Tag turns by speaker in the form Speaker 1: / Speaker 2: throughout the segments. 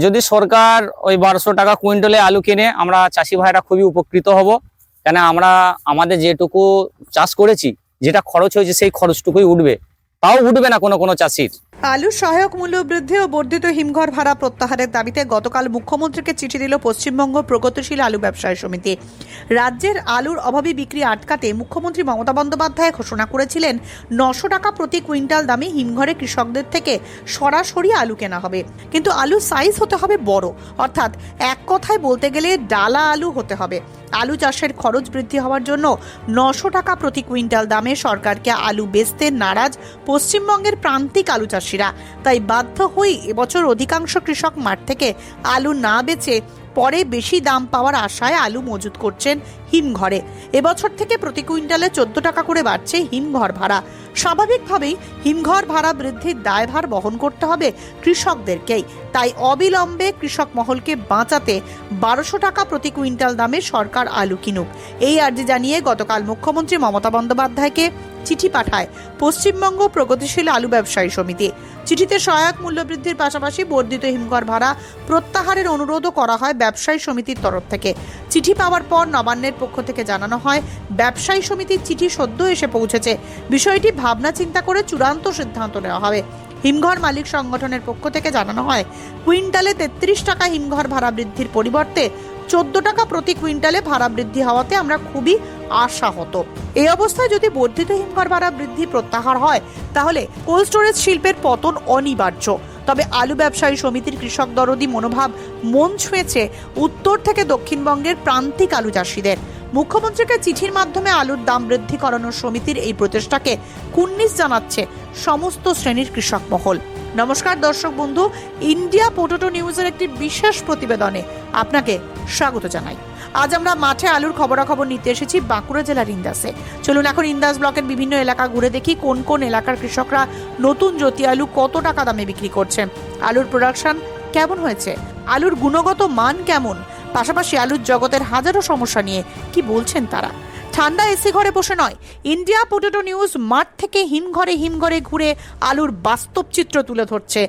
Speaker 1: যদি সরকার ওই 1200 টাকা কুইন্টালে আলু কিনে আমরা চাষি ভাইরা খুবই উপকৃত হব। কেন আমরা আমাদের যেটুকু চাষ করেছি, যেটা খরচ হয়েছে সেই খরচটুকুই উঠবে, তাও উঠবে না কোনো চাষির।
Speaker 2: আলুর সহায়ক মূল্য বৃদ্ধি ও বর্ধিত হিমঘর ভাড়া প্রত্যাহারের দাবিতে গতকাল মুখ্যমন্ত্রীকে চিঠি দিল পশ্চিমবঙ্গ প্রগতিশীল আলু ব্যবসায়ী সমিতি। রাজ্যের আলুর অভাবী বিক্রি আটকাতে মুখ্যমন্ত্রী মমতা বন্দ্যোপাধ্যায় ঘোষণা করেছিলেন 900 টাকা প্রতি কুইন্টাল দামে হিমঘরে কৃষকদের থেকে সরাসরি আলু কেনা হবে। কিন্তু আলুর সাইজ হতে হবে বড়, অর্থাৎ এক কথায় বলতে গেলে ডালা আলু হতে হবে। আলু চাষের খরচ বৃদ্ধি হওয়ার জন্য 900 টাকা প্রতি কুইন্টাল দামে সরকারকে আলু বেচতে নারাজ পশ্চিমবঙ্গের প্রান্তিক আলু চাষিরা। তাই বাধ্য হয়ে এবছর অধিকাংশ কৃষক মাঠ থেকে আলু না বেচে পরে বেশি দাম পাওয়ার আশায় আলু মজুত করছেন হিমঘরে। এবছর থেকে প্রতি কুইন্টালে 14 টাকা করে বাড়ছে হিমঘর ভাড়া। স্বাভাবিকভাবেই হিমঘর ভাড়া বৃদ্ধির দায়ভার বহন করতে হবে কৃষকদেরকেই। তাই অবিলম্বে কৃষক মহলকে বাঁচাতে 1200 টাকা প্রতি কুইন্টাল দামে সরকার আলু কিনুক, এই আর্জি জানিয়ে গতকাল মুখ্যমন্ত্রী মমতা বন্দ্যোপাধ্যায়কে চিঠি পাঠায় পশ্চিমবঙ্গ প্রগতিশীল আলু ব্যবসায়ী সমিতি। চিঠিতে সহায়ক মূল্য বৃদ্ধির পাশাপাশি বর্ধিত হিমঘর ভাড়া প্রত্যাহারের অনুরোধও করা হয় ব্যবসায়ী সমিতির তরফ থেকে। চিঠি পাওয়ার পর নবান্নের পক্ষ থেকে জানানো হয়, ব্যবসায়ী সমিতির চিঠি সদ্য এসে পৌঁছেছে, বিষয়টি ভাবনা চিন্তা করে চূড়ান্ত সিদ্ধান্ত নেওয়া হবে। হিমঘর মালিক সংগঠনের পক্ষ থেকে জানানো হয়, কুইন্টালে 33 টাকা হিমঘর ভাড়া বৃদ্ধির পরিবর্তে 14 টাকা প্রতি কুইন্টালে ভাড়া বৃদ্ধি হওয়াতে আমরা খুবই আশাহত। এই অবস্থায় যদি বর্ধিত হিমঘর ভাড়া বৃদ্ধি প্রত্যাহার হয় তাহলে কোল্ড স্টোরেজ শিল্পের পতন অনিবার্য। তবে আলু ব্যবসায়ী সমিতির কৃষক দরদি মনোভাব মন ছুঁয়েছে উত্তর থেকে দক্ষিণবঙ্গের প্রান্তিক আলু চাষিদের। মুখ্যমন্ত্রীকে চিঠির মাধ্যমে আলুর দাম বৃদ্ধি করানোর সমিতির এই প্রচেষ্টাকে কুর্নিশ জানাচ্ছে সমস্ত শ্রেণীর কৃষক মহল। নমস্কার দর্শক বন্ধু, ইন্ডিয়া পোটেটো নিউজের একটি বিশেষ প্রতিবেদনে আপনাকে স্বাগত জানাই। আজ আমরা মাঠে আলুর খবরাখবর নিতে এসেছি বাঁকুড়া জেলার ইন্দাসে। চলুন এখন ইন্দাস ব্লকের বিভিন্ন এলাকা ঘুরে দেখি কোন কোন এলাকার কৃষকরা নতুন জ্যোতি আলু কত টাকা দামে বিক্রি করছে, আলুর প্রোডাকশন কেমন হয়েছে, আলুর গুণগত মান কেমন, পাশাপাশি আলুর জগতের হাজারো সমস্যা নিয়ে কি বলছেন তারা। ঠান্ডা এসি ঘরে বসে নয়, ইন্ডিয়া পোটেটো নিউজ মাঠ থেকে হিমঘরে ঘুরে আলুর বাস্তব চিত্র তুলে ধরছে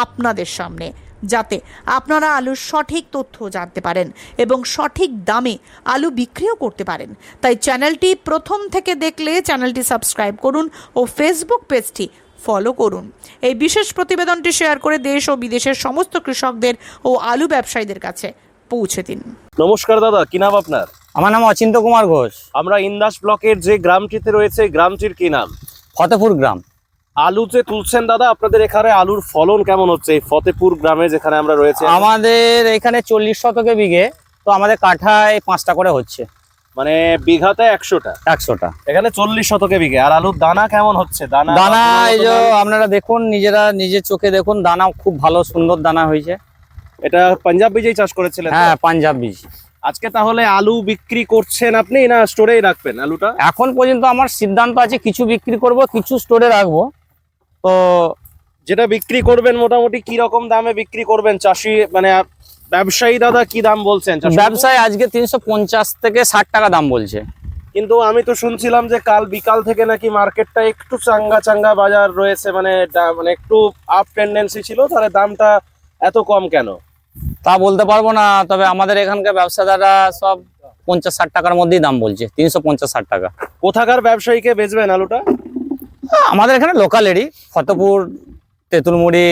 Speaker 2: আপনাদের সামনে, যাতে আপনারা আলুর সঠিক তথ্য জানতে পারেন এবং সঠিক দামে আলু বিক্রিও করতে পারেন। তাই চ্যানেলটি প্রথম থেকে দেখলে চ্যানেলটি সাবস্ক্রাইব করুন ও ফেসবুক পেজটি ফলো করুন। এই বিশেষ প্রতিবেদনটি শেয়ার করে দেশ ও বিদেশের সমস্ত কৃষকদের ও আলু ব্যবসায়ীদের কাছে পৌঁছে দিন।
Speaker 3: নমস্কার দাদা, কি নাম আপনার?
Speaker 1: আমার নাম অচিন্ত কুমার ঘোষ।
Speaker 3: আমরা ইন্দাস ব্লকের যে গ্রামটিতে রয়েছে, গ্রামটির কি নাম?
Speaker 1: ফতেপুর গ্রাম।
Speaker 3: আলু যে তুলছেন দাদা, আপনাদের এখানে আলুর ফলন কেমন হচ্ছে এই ফতেপুর গ্রামে যেখানে আমরা রয়েছে?
Speaker 1: আমাদের এখানে 40 শতকে বিঘে, তো আমাদের কাঠায় 5টা করে হচ্ছে,
Speaker 3: মানে বিঘাতে 100টা। এখানে 40 শতকে বিঘে। আর আলুর দানা কেমন হচ্ছে?
Speaker 1: দানা এই যে আপনারা দেখুন, নিজের চোখে দেখুন, দানা খুব ভালো সুন্দর দানা হয়েছে।
Speaker 3: এটা পাঞ্জাব বীজেই চাষ করেছিলেন?
Speaker 1: হ্যাঁ, পাঞ্জাব বীজ।
Speaker 3: আজকে তাহলে আলু বিক্রি করছেন আপনি না স্টোরেই রাখবেন আলুটা?
Speaker 1: এখন পর্যন্ত আমার সিদ্ধান্ত আছে কিছু বিক্রি করব, কিছু স্টোরে রাখবো। তো
Speaker 3: যেটা বিক্রি করবেন মোটামুটি কি রকম দামে বিক্রি করবেন? চাষি মানে ব্যবসায়ী দাদা কি দাম বলছেন?
Speaker 1: ব্যবসায়ী আজকে 350 থেকে 60 টাকা দাম বলছে।
Speaker 3: কিন্তু আমি তো শুনছিলাম যে কাল বিকাল থেকে নাকি মার্কেটটা একটু চাঙ্গা বাজার রয়েছে, মানে একটু আপ টেন্ডেন্সি ছিল, তাহলে দামটা এত কম কেন
Speaker 1: তা বলতে পারবো না। তবে আমাদের এখানকার ব্যবসাদাররা সব 50-60 টাকার মধ্যেই দাম বলছে, 350-60 টাকা।
Speaker 3: কোথাকার ব্যবসায়ীকে বেচবেন আলুটা?
Speaker 1: আমাদের এখানে লোকালেরই, ফতেপুর, তেঁতুলমুড়ি।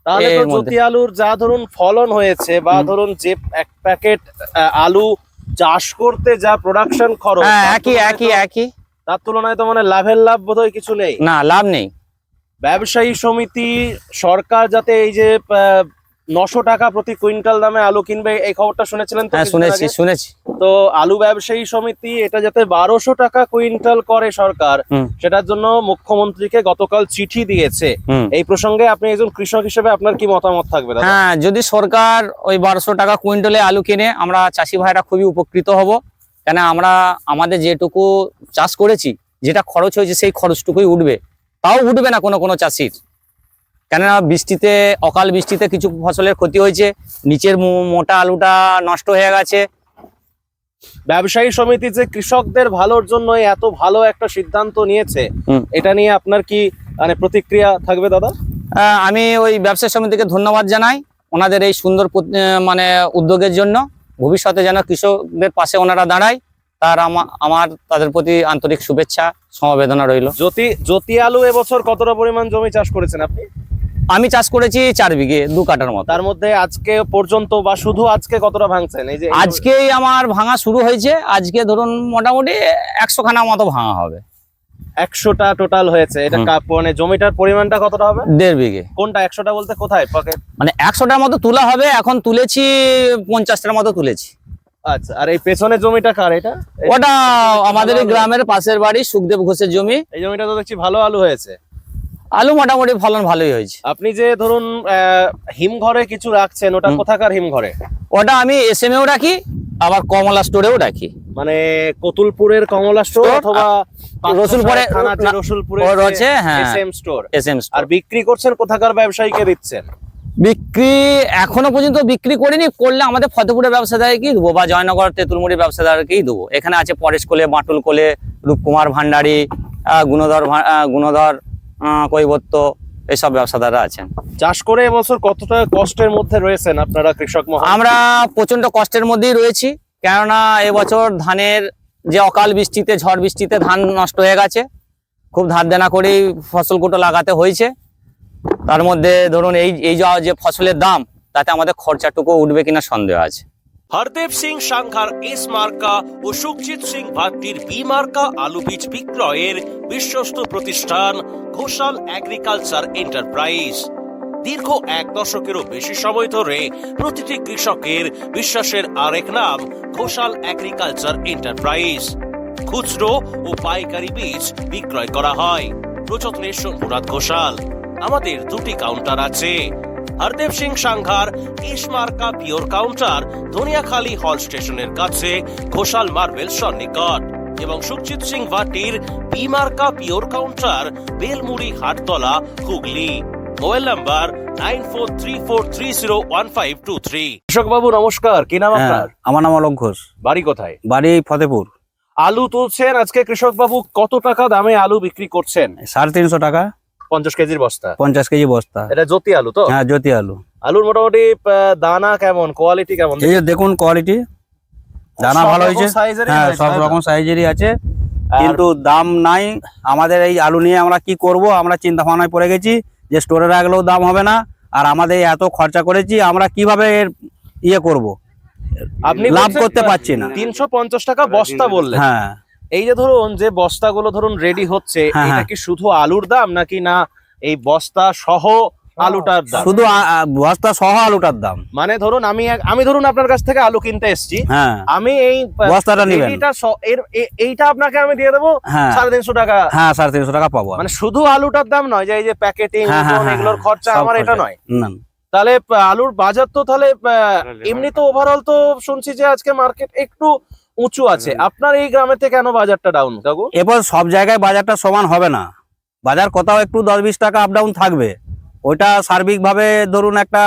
Speaker 3: তাহলে তো জ্যোতি আলুর যা ধরুন ফলন হয়েছে, বা ধরুন যে এক প্যাকেট আলু চাষ করতে যা প্রোডাকশন খরচ,
Speaker 1: একই
Speaker 3: তার তুলনায় তো মানে লাভের লাভ বোধহয় কিছু নেই।
Speaker 1: না, লাভ নেই।
Speaker 3: ব্যবসায়ী সমিতি সরকার যাতে এই যে 900 টাকা প্রতি কুইন্টাল দামে আলু কিনবে, এই খবরটা শুনেছিলেন তো?
Speaker 1: হ্যাঁ, শুনেছি।
Speaker 3: তো আলু ব্যবসায়ী সমিতি এটা যাতে 1200 টাকা কুইন্টাল করে সরকার, সেটার জন্য মুখ্যমন্ত্রীকে গতকাল চিঠি দিয়েছে। এই প্রসঙ্গে আপনি একজন কৃষক হিসেবে আপনার কি মতামত থাকবে?
Speaker 1: হ্যাঁ, যদি সরকার ওই 1200 টাকা কুইন্টালে আলু কিনে আমরা চাষি ভাইরা খুবই উপকৃত হব। কেন আমরা আমাদের যেটুকু চাষ করেছি, যেটা খরচ হয়েছে সেই খরচটুকুই উঠবে, তাও উঠবে না কোনো চাষির। কেননা অকাল বৃষ্টিতে কিছু ফসলের ক্ষতি হয়েছে, নিচের মোটা আলুটা নষ্ট হয়ে গেছে।
Speaker 3: ব্যবসায়ী সমিতি যে কৃষকদের ভালোর জন্য এত ভালো একটা সিদ্ধান্ত নিয়েছে, এটা নিয়ে আপনার কি মানে প্রতিক্রিয়া থাকবে দাদা?
Speaker 1: আমি ওই ব্যবসায়ী সমিতিকে ধন্যবাদ জানাই ওনাদের এই সুন্দর মানে উদ্যোগের জন্য। ভবিষ্যতে যেন কৃষকদের পাশে ওনারা দাঁড়ায়, তার আমার তাদের প্রতি আন্তরিক শুভেচ্ছা সমবেদনা রইল।
Speaker 3: জ্যোতি আলু এবছর কতটা পরিমাণ জমি চাষ করেছেন আপনি?
Speaker 1: আমি চাষ করেছি 4 বিঘে 2 কাঠার মতো।
Speaker 3: তার মধ্যে আজকে পর্যন্ত বা শুধু আজকে কতটা ভাঙছেন? এই যে
Speaker 1: আজকেই আমার ভাঙা শুরু হয়েছে। আজকে ধরুন মোটামুটি 100 খানা মতো ভাঙা হবে।
Speaker 3: 100টা টোটাল হয়েছে। এটা মানে জমিটার পরিমাণটা কতটা হবে?
Speaker 1: 1.5 বিঘে।
Speaker 3: কোনটা 100টা বলতে কোথায় পকেট?
Speaker 1: মানে 100টার মতো তোলা হবে, এখন তুলেছি 50টার মতো তুলেছি।
Speaker 3: আচ্ছা, আর এই পেছনের জমিটা কার? এটা
Speaker 1: ওটা আমাদের এই গ্রামের পাশের বাড়ি সুখদেব ঘোষের জমি।
Speaker 3: এই জমিটা তো দেখছি ভালো আলু হয়েছে।
Speaker 1: আলু মোটামুটি ফলন ভালোই হয়েছে।
Speaker 3: আপনি যে ধরুন হিমঘরে কিছু রাখছেন, ওটা কোথাকার হিমঘরে?
Speaker 1: ওটা আমি এসএমএও রাখি, আবার কমলা স্টোরেও রাখি।
Speaker 3: মানে কতুলপুরের কমলা স্টোর অথবা
Speaker 1: রসুলপুরে
Speaker 3: রসুলপুরে
Speaker 1: রয়েছে, হ্যাঁ,
Speaker 3: এসএম স্টোর।
Speaker 1: SM store.
Speaker 3: আর বিক্রি করছেন কোথাকার ব্যবসায়ীকে দিচ্ছেন?
Speaker 1: বিক্রি এখনো পর্যন্ত বিক্রি করিনি, করলে আমাদের ফতেপুরের ব্যবসাদারকেই দেবো বা জয়নগর তেঁতুলমুড়ির ব্যবসাদারকেই দেবো। এখানে আছে পরেশ কোলে, বাটুল কোলে, রূপকুমার ভান্ডারী, গুণধর কৈবত্য, এইসব ব্যবসাদাররা আছেন।
Speaker 3: চাষ করে এবছর কতটা কষ্টের মধ্যে রয়েছেন আপনারা কৃষক মহল?
Speaker 1: আমরা প্রচন্ড কষ্টের মধ্যেই রয়েছি, কেননা এবছর ধানের যে অকাল বৃষ্টিতে, ঝড় বৃষ্টিতে ধান নষ্ট হয়ে গেছে। খুব ধার দেনা করেই ফসলগুলো লাগাতে হয়েছে। তার মধ্যে ধরুন এই যে ফসলের দাম, তাতে আমাদের খরচাটুকু উঠবে কিনা সন্দেহ আছে।
Speaker 4: হরদেব সিং সাংঘার এস মার্কা ও সুখজিৎ সিং ভাট্টির বি মার্কা আলু বীজ বিক্রয়ের বিশ্বস্ত প্রতিষ্ঠান ঘোষাল এগ্রিকালচার এন্টারপ্রাইজ। দীর্ঘ 1 দশকেরও বেশি সময় ধরে প্রতিটি কৃষকের বিশ্বাসের আরেক নাম ঘোষাল এগ্রিকালচার এন্টারপ্রাইজ। খুচরো ও পাইকারি বীজ বিক্রয় করা হয়। প্রযত্নে শম্ভুনাথ ঘোষাল। আমাদের 2টি কাউন্টার আছে। হরদেব সিং সাংঘার এস মার্কা পিওর কাউন্টার ধনিয়াখালী হল স্টেশনের কাছে ঘোষাল মার্বেল সন্নিকট, এবং সুখজিৎ সিং ভাটির বি মার্কা pure counter Belmuri Hattala, Hooghly. Mobile number 9434301523।
Speaker 3: কৃষক বাবু নমস্কার, কি নাম আপনার?
Speaker 5: আমার নাম অলোক ঘোষ।
Speaker 3: বাড়ি কোথায়?
Speaker 5: বাড়ি ফতেপুর।
Speaker 3: আলু তুলছেন আজকে কৃষক বাবু, কত টাকা দামে আলু বিক্রি করছেন?
Speaker 5: 350 টাকা
Speaker 3: 50 কেজির বস্তা।
Speaker 5: 50 কেজি বস্তা।
Speaker 3: এটা জ্যোতি আলু তো?
Speaker 5: হ্যাঁ, জ্যোতি আলু।
Speaker 3: আলুর মোটামুটি দানা কেমন, কোয়ালিটি কেমন?
Speaker 5: এই যে দেখুন কোয়ালিটি, দানা
Speaker 3: সব
Speaker 5: ভালো
Speaker 3: রকম
Speaker 5: হয়েছে।
Speaker 3: সাইজেরই
Speaker 5: হ্যাঁ,
Speaker 3: হয়েছে,
Speaker 5: সব
Speaker 3: তাই না?
Speaker 5: রকম সাইজেরই আছে,
Speaker 3: আর
Speaker 5: কিন্তু দাম নাই। আমাদের এই আলু নিয়ে আমরা কি করব, আমরা চিন্তা ভাবনায় পড়ে গেছি যে স্টোরে রাখলেও দাম হবে না, আর আমাদের এত খরচা করেছি, আমরা কিভাবে এর ইয়ে করব,
Speaker 3: আপনি
Speaker 5: লাভ
Speaker 3: বলছেন
Speaker 5: করতে পারছি না।
Speaker 3: 350 টাকা বস্তা বললেন।
Speaker 5: হ্যাঁ,
Speaker 3: এই যে ধরুন যে বস্তাগুলো ধরুন রেডি হচ্ছে,
Speaker 5: হ্যাঁ,
Speaker 3: এটা
Speaker 5: হ্যাঁ।
Speaker 3: কি শুধু আলুর দাম নাকি না এই বস্তা সহ আলুটার দাম?
Speaker 5: শুধু বস্তা সহ আলুটার দাম।
Speaker 3: মানে ধরুন আমি ধরুন আপনার কাছ থেকে আলু কিনতে এসেছি,
Speaker 5: হ্যাঁ,
Speaker 3: আমি এই
Speaker 5: বস্তাটা নিবেন।
Speaker 3: এইটা আপনাকে আমি দিয়ে দেবো
Speaker 5: হ্যাঁ,
Speaker 3: 350 টাকা।
Speaker 5: হ্যাঁ, 350 টাকা পাবো।
Speaker 3: মানে শুধু আলুটার দাম নয়, যে এই যে প্যাকেটিং
Speaker 5: হ্যাঁ, হ্যাঁ, হ্যাঁ,
Speaker 3: এগুলোর খরচা
Speaker 5: সব
Speaker 3: আমার এটা
Speaker 5: খরচা।
Speaker 3: নয়।
Speaker 5: না,
Speaker 3: তাহলে আলুর বাজার তো তাহলে এমনি তো ওভারঅল তো শুনছি যে আজকে মার্কেট একটু উঁচু আছে, আপনার এই গ্রামেতে কেন বাজারটা ডাউন কাকু?
Speaker 5: এরপর সব জায়গায় বাজারটা সমান হবে না, বাজার কোথাও একটু 10-20 টাকা আপ ডাউন থাকবে। ওইটা সার্বিকভাবে ধরুন একটা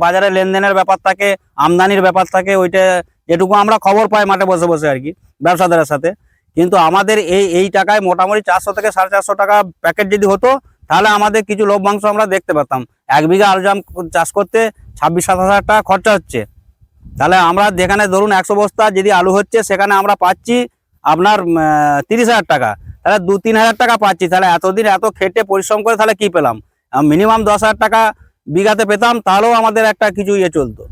Speaker 5: বাজারে লেনদেনের ব্যাপার থাকে, আমদানির ব্যাপার থাকে, ওইটা যেটুকু আমরা খবর পাই মাঠে বসে বসে আর কি ব্যবসাদারের সাথে। কিন্তু আমাদের এই টাকায় মোটামুটি 400 থেকে 450 টাকা প্যাকেট যদি হতো, তাহলে আমাদের কিছু লভ্যাংশ আমরা দেখতে পেতাম। 1 বিঘা আলু চাষ করতে 26-27 হাজার টাকা খরচা হচ্ছে, তাহলে আমরা যেখানে ধরুন 100 বস্তা যদি আলু হচ্ছে, সেখানে আমরা পাচ্ছি আপনার 30 হাজার টাকা, তাহলে 2-3 হাজার টাকা পাচ্ছি। তাহলে এতদিন এত খেটে পরিশ্রম করে তাহলে কি পেলাম? মিনিমাম 10 হাজার টাকা বিঘাতে পেতাম, তাহলেও আমাদের একটা কিছু ইয়ে চলতো।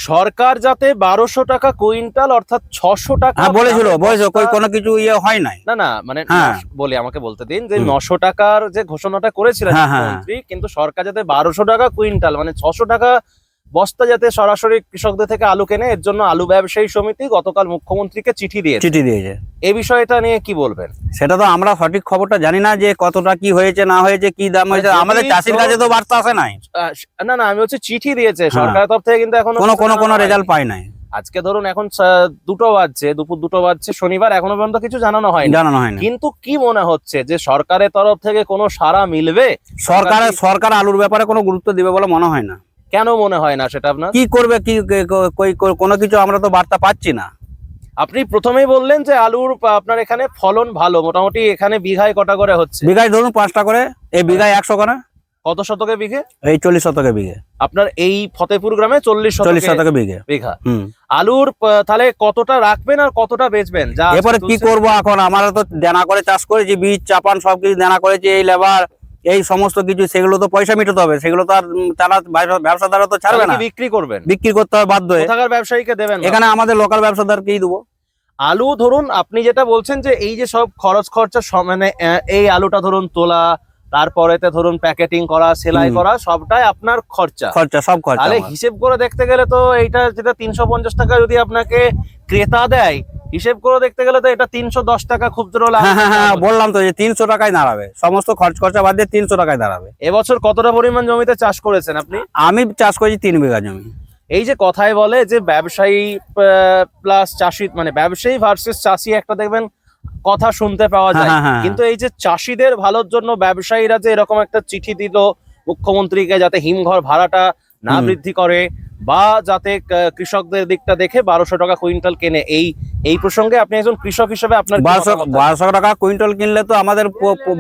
Speaker 3: সরকার যাতে 1200 টাকা কুইন্টাল অর্থাৎ 600 টাকা
Speaker 5: হ্যাঁ, বলেছিল
Speaker 3: বস্তা-
Speaker 5: কোনো কিছু ইয়ে হয় নাই।
Speaker 3: না মানে
Speaker 5: হ্যাঁ।
Speaker 3: আমাকে বলতে দিন যে
Speaker 5: হুম।
Speaker 3: 900 টাকার যে ঘোষণাটা করেছিলেন
Speaker 5: হ্যাঁ, হ্যাঁ।
Speaker 3: মুখ্যমন্ত্রী, কিন্তু সরকার যাতে 1200 টাকা কুইন্টাল মানে 600 টাকা বস্তা যাতে সরাসরি কৃষকদের থেকে আলু কেনে, এর জন্য আলু ব্যবসায়ী সমিতি গতকাল মুখ্যমন্ত্রীকে চিঠি দিয়েছে।
Speaker 5: চিঠি দিয়েছে।
Speaker 3: এই বিষয়টা নিয়ে কি বলবেন?
Speaker 5: সেটা তো আমরা সঠিক খবরটা জানি না যে কতটা কি হয়েছে না হয়েছে, কি দাম হয়েছে।
Speaker 3: যদি
Speaker 5: আমাদের চাষির কাছে তো বার্তা আসে নাই,
Speaker 3: না আমি হচ্ছে চিঠি দিয়েছে
Speaker 5: হ্যাঁ।
Speaker 3: সরকারের তরফ থেকে, কিন্তু এখন
Speaker 5: কোনো রেজাল্ট পাই নাই।
Speaker 3: আজকে ধরুন এখন 2টো বাজছে, দুপুর 2টো বাজছে, শনিবার, এখনো পর্যন্ত কিছু জানানো হয়নি।
Speaker 5: জানানো হয়নি।
Speaker 3: কিন্তু কি মনে হচ্ছে যে সরকারের তরফ থেকে কোনো সাড়া মিলবে?
Speaker 5: সরকার আলুর ব্যাপারে কোনো গুরুত্ব দিবে বলে মনে হয় না।
Speaker 3: কেন মনে হয় না সেটা আপনার?
Speaker 5: কি করবে, কি কোনো কিছু আমরা তো বার্তা পাচ্ছি না।
Speaker 3: আপনি প্রথমেই বললেন যে আলুর আপনার এখানে ফলন ভালো, মোটামুটি এখানে বিঘায় কটা করে হচ্ছে?
Speaker 5: বিঘায় ধরুন 5টা করে, এই বিঘায় 100 করে।
Speaker 3: কত শতকে বিঘে?
Speaker 5: এই 40 শতকে বিঘে।
Speaker 3: আপনার এই ফতেপুর গ্রামে 40
Speaker 5: শতকে বিঘে।
Speaker 3: বিঘা।
Speaker 5: হুম।
Speaker 3: আলুর তাহলে কতটা রাখবেন আর কতটা বেচবেন? যা
Speaker 5: এরপরে কি করব, এখন আমরা তো দেনা করে চাষ করেছি, বীজ চাপান সবকিছু দেনা করেছি, এই লেবার এই সমস্ত কিছু, সেগুলো তো পয়সা মিটাতে হবে, সেগুলো তো আর তারা ব্যবসাদাররা তো ছাড়বে না,
Speaker 3: বিক্রি করবেন,
Speaker 5: বিক্রি করতে হবে বাধ্য হয়ে।
Speaker 3: কোথাকার ব্যবসায়ীকে দেবেন?
Speaker 5: এখানে আমাদের লোকাল ব্যবসাদারকেই দেবো।
Speaker 3: আলু ধরুন আপনি যেটা বলছেন যে এই যে সব খরচ খরচা মানে এই আলুটা ধরুন তোলা, তারপরেতে ধরুন প্যাকেটিং করা, সেলাই করা, সবটাই আপনার খরচা।
Speaker 5: সব খরচা।
Speaker 3: তাহলে হিসেব করে দেখতে গেলে তো এইটা যেটা 350 টাকা যদি আপনাকে ক্রেতা দেয়, হিসেব করে দেখতে গেলে তো এটা 310 টাকা খুব জোর হলে।
Speaker 5: হ্যাঁ, বললাম তো যে 300 টাকায় দাঁড়াবে, সমস্ত খরচা বাদ দিয়ে 300 টাকায় দাঁড়াবে।
Speaker 3: এবছর কতটা পরিমাণ জমিতে চাষ করেছেন আপনি?
Speaker 5: আমি চাষ করেছি 3 বিঘা জমি।
Speaker 3: এই যে কথায় বলে যে ব্যবসায়ী প্লাস চাষি, মানে ব্যবসায়ী ভার্সেস চাষি একটা দেখবেন কথা শুনতে পাওয়া যায়,
Speaker 5: হ্যাঁ।
Speaker 3: কিন্তু এই যে চাষিদের ভালোর জন্য ব্যবসায়ীরা যে এরকম একটা চিঠি দিল মুখ্যমন্ত্রীকে যাতে হিমঘর ভাড়াটা না বৃদ্ধি করে বা যাতে কৃষকদের দিকটা দেখে 1200 টাকা কুইন্টাল কেনে, এই প্রসঙ্গে আপনি একজন কৃষক হিসেবে আপনার
Speaker 5: 1200 টাকা কুইন্টাল কিনলে তো আমাদের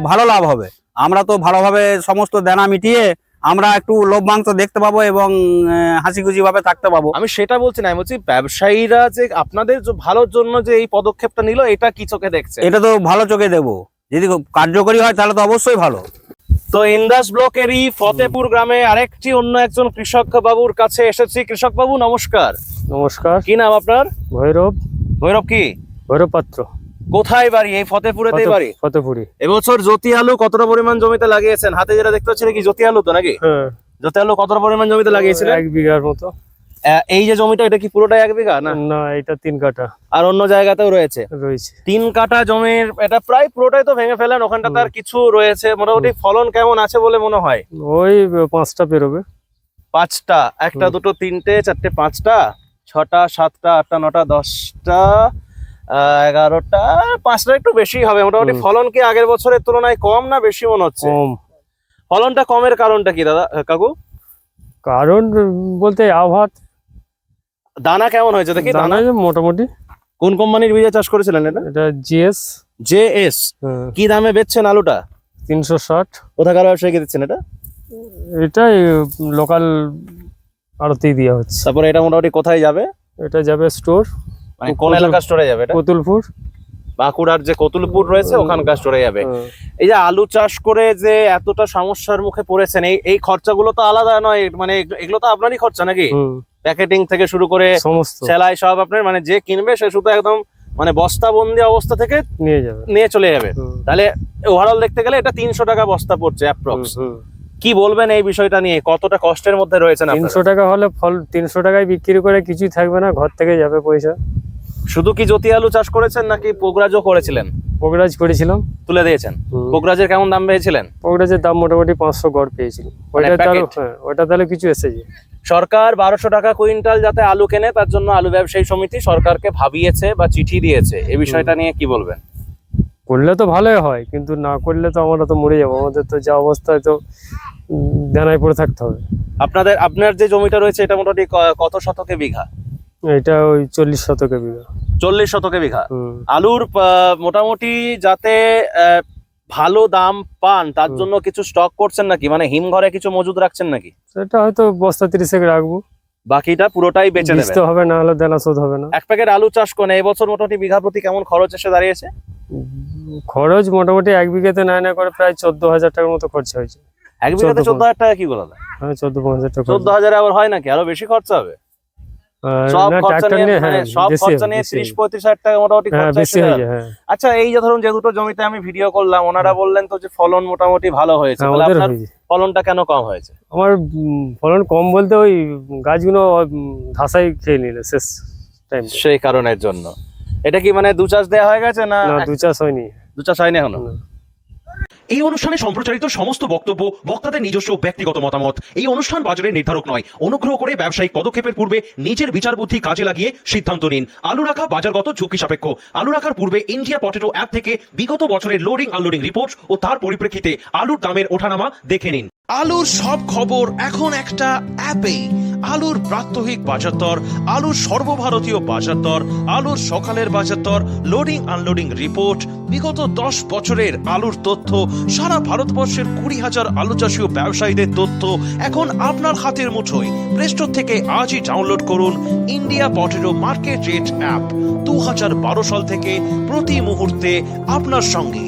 Speaker 5: ভালো লাভ হবে। আমরা তো ভালোভাবে সমস্ত দেনা মিটিয়ে আমরা একটু লভ্যাংশ দেখতে পাবো এবং হাসি খুশি ভাবে থাকতে পাবো।
Speaker 3: আমি সেটা বলছি না, আমি বলছি ব্যবসায়ীরা যে আপনাদের ভালোর জন্য যে এই পদক্ষেপটা নিল, এটা কি চোখে দেখছে?
Speaker 5: এটা তো ভালো চোখে দেবো, যদি কার্যকরী হয় তাহলে তো অবশ্যই ভালো।
Speaker 3: তো ইন্দাস ব্লকেরই ফতেপুর গ্রামে আরেকটি অন্য একজন কৃষক বাবুর কাছে এসেছি। কৃষক বাবু নমস্কার।
Speaker 6: নমস্কার।
Speaker 3: কি নাম আপনার?
Speaker 6: ভৈরব।
Speaker 3: ভৈরব কি?
Speaker 6: ভৈরব পাত্র।
Speaker 3: কোথায় বাড়ি? এই ফতেপুরেতেই বাড়ি?
Speaker 6: ফতেপুরি।
Speaker 3: এবছর জ্যোতি আলু কতটা পরিমাণ জমিতে লাগিয়েছেন? হাতে যেটা দেখতে পাচ্ছি কি জ্যোতি আলু তো নাকি?
Speaker 6: হ্যাঁ।
Speaker 3: জ্যোতি আলু কতটা পরিমাণ জমিতে লাগিয়েছিলেন?
Speaker 6: 1 বিঘার মতো।
Speaker 3: এই যে জমিটা, এটা কি পুরোটাই 1 বিঘা না?
Speaker 6: না, এটা 3 কাঠা
Speaker 3: আর অন্য জায়গাতেও রয়েছে?
Speaker 6: রয়েছে।
Speaker 3: 3 কাঠা জমির এটা প্রায় পুরোটাই তো ভেঙে ফেলেন, ওখানটা তার কিছু রয়েছে। মোটামুটি ফলন কেমন আছে বলে মনে হয়?
Speaker 6: ওই 5টা পেরোবে।
Speaker 3: 5টা? 1টা 2টো 3টে 4টে 5টা 6টা 7টা 8টা 9টা 10টা 11টা 5টা একটু বেশি হবে মোটামুটি। ফলন কি আগের বছরের তুলনায় কম না বেশি মনে হচ্ছে?
Speaker 6: কম।
Speaker 3: ফলনটা কমের কারণটা কি দাদা কাকু?
Speaker 6: কারণ বলতে আবহাওয়া।
Speaker 3: দানা কেমন হয়েছে দেখি?
Speaker 6: দানা মোটামুটি।
Speaker 3: কোন কোম্পানির বীজ চাষ করেছিলেন এটা?
Speaker 6: এটা জিএস।
Speaker 3: জেএস। কি দামে বেচছেন আলুটা?
Speaker 6: 360।
Speaker 3: কোথাকার ব্যবসায়ীকে দিচ্ছেন এটা?
Speaker 6: এটা লোকাল আড়তেই দেওয়া হচ্ছে।
Speaker 3: তারপরে এটা মোটামুটি কোথায় যাবে?
Speaker 6: এটা যাবে স্টোর।
Speaker 3: মানে কোন এলাকার স্টোরে যাবে এটা?
Speaker 6: কতুলপুর।
Speaker 3: বাঁকুড়ার যে কতুলপুর রয়েছে ওখানকার স্টোরে যাবে। এই যে আলু চাষ করে যে এতটা সমস্যার মুখে পড়েছেন, এই খরচাগুলো তো আলাদা নয়, মানে এগুলো তো আপনারই খরচা নাকি? প্যাকেটিং থেকে শুরু করে
Speaker 6: সমস্ত
Speaker 3: সেলাই সব আপনার, মানে যে কিনবে সে শুধু একদম মানে বস্তাবন্দি অবস্থা থেকে নিয়ে চলে যাবে। তাহলে ওভারঅল দেখতে গেলে এটা 300 টাকা বস্তা পড়ছে অ্যাপ্রক্স। কি বলবেন এই বিষয়টা নিয়ে? কতটা কষ্টের মধ্যে রয়েছেন আপনারা?
Speaker 6: 300 টাকা হলে ফল 300 টাকায় বিক্রি করে কিছুই থাকবে না, ঘর থেকে যাবে পয়সা।
Speaker 3: শুধু কি জ্যোতি আলু চাষ করেছেন নাকি পোগরাজও করেছিলেন?
Speaker 6: পোগরাজ করেছিলাম।
Speaker 3: তুলে দিয়েছেন? পোগরাজের কেমন দাম পেয়েছিলেন?
Speaker 6: পোগরাজের দাম মোটামুটি 500 গড় পেয়েছিল। ওটা তাহলে কিছু এসেছে।
Speaker 3: সরকার 1200 টাকা কুইন্টাল যাতে আলু কেনে, তার জন্য আলু ব্যবসায়ী সমিতি সরকারকে ভাবিয়েছে বা চিঠি দিয়েছে। এই বিষয়টা নিয়ে কি বলবেন?
Speaker 6: করলে তো ভালোই হয়, কিন্তু না করলে তো আমরা তো মরে যাবো। আমাদের তো যা অবস্থায় তো দানায় পড়ে থাকতে হবে।
Speaker 3: আপনার যে জমিটা রয়েছে এটা মোটামুটি কত শতকে বিঘা?
Speaker 6: এটা ওই 40 শতকে বিঘা।
Speaker 3: 40 শতকে বিঘা। আলুর মোটামুটি যাতে ভালো দাম পান তার জন্য কিছু স্টক করছেন নাকি? মানে হিমঘরে কিছু মজুদ রাখছেন নাকি?
Speaker 6: সেটা হয়তো বস্তা 30 রাখবো,
Speaker 3: বাকিটা পুরোটাই বেচে দেবেন।
Speaker 6: তো হবে না হলে দেনা শোধ হবে না।
Speaker 3: এক প্যাকেট আলু চাষ করে এবছর মোটামুটি বিঘা প্রতি কেমন খরচ এসে দাঁড়িয়েছে?
Speaker 6: খরচ মোটামুটি 1 বিঘাতে না করে প্রায় 14,000 টাকার মতো খরচা হয়েছে।
Speaker 3: 1 বিঘাতে 14,000 টাকা কি বলা?
Speaker 6: হ্যাঁ, 14-15,000 টাকা।
Speaker 3: 14,000 আবার হয় নাকি? আরো বেশি খরচা হবে? সব খরচা নিয়ে 30-35,000 টাকা মোটামুটি খরচা এসে যাবে। আচ্ছা, এই যে ধরুন যে দুটো জমিতে আমি ভিডিও করলাম, ওনারা বললেন তো যে ফলন মোটামুটি ভালো হয়েছে, তাহলে আপনার ফলনটা কেন কম হয়েছে?
Speaker 6: আমার ফলন কম বলতে ওই গাছগুলো ধাসাই খেয়ে নিল শেষ টাইম,
Speaker 3: সেই কারণের জন্য। এটা কি মানে 2 চাষ দেওয়া হয়ে গেছে না?
Speaker 6: 2 চাষ হয়নি।
Speaker 3: 2 চাষ হয়নি এখনো।
Speaker 7: এই অনুষ্ঠানে সম্প্রচারিত সমস্ত বক্তব্য বক্তাদের নিজস্ব ব্যক্তিগত মতামত। এই অনুষ্ঠান বাজারের নির্ধারক নয়। অনুগ্রহ করে ব্যবসায়িক পদক্ষেপের পূর্বে নিজের বিচার বুদ্ধি কাজে লাগিয়ে সিদ্ধান্ত নিন। আলু রাখা বাজারগত ঝুঁকি সাপেক্ষ। আলু রাখার পূর্বে ইন্ডিয়া পটেটো অ্যাপ থেকে বিগত বছরের লোডিং আনলোডিং রিপোর্ট ও তার পরিপ্রেক্ষিতে আলুর দামের ওঠানামা দেখে নিন। আলুর সব খবর এখন একটা অ্যাপে। আলুর প্রাত্যহিক বাজারদর, আলুর সর্বভারতীয় বাজারদর, আলুর সকালের বাজারদর, লোডিং আনলোডিং রিপোর্ট, বিগত 10 বছরের আলুর তথ্য, সারা ভারতবর্ষের 20,000 আলু চাষী ও ব্যবসায়ীদের তথ্য এখন আপনার হাতের মুঠোয়। প্লে স্টোর থেকে আজই ডাউনলোড করুন India potato market rate app. 2012 সাল থেকে প্রতি মুহূর্তে আপনার সঙ্গে।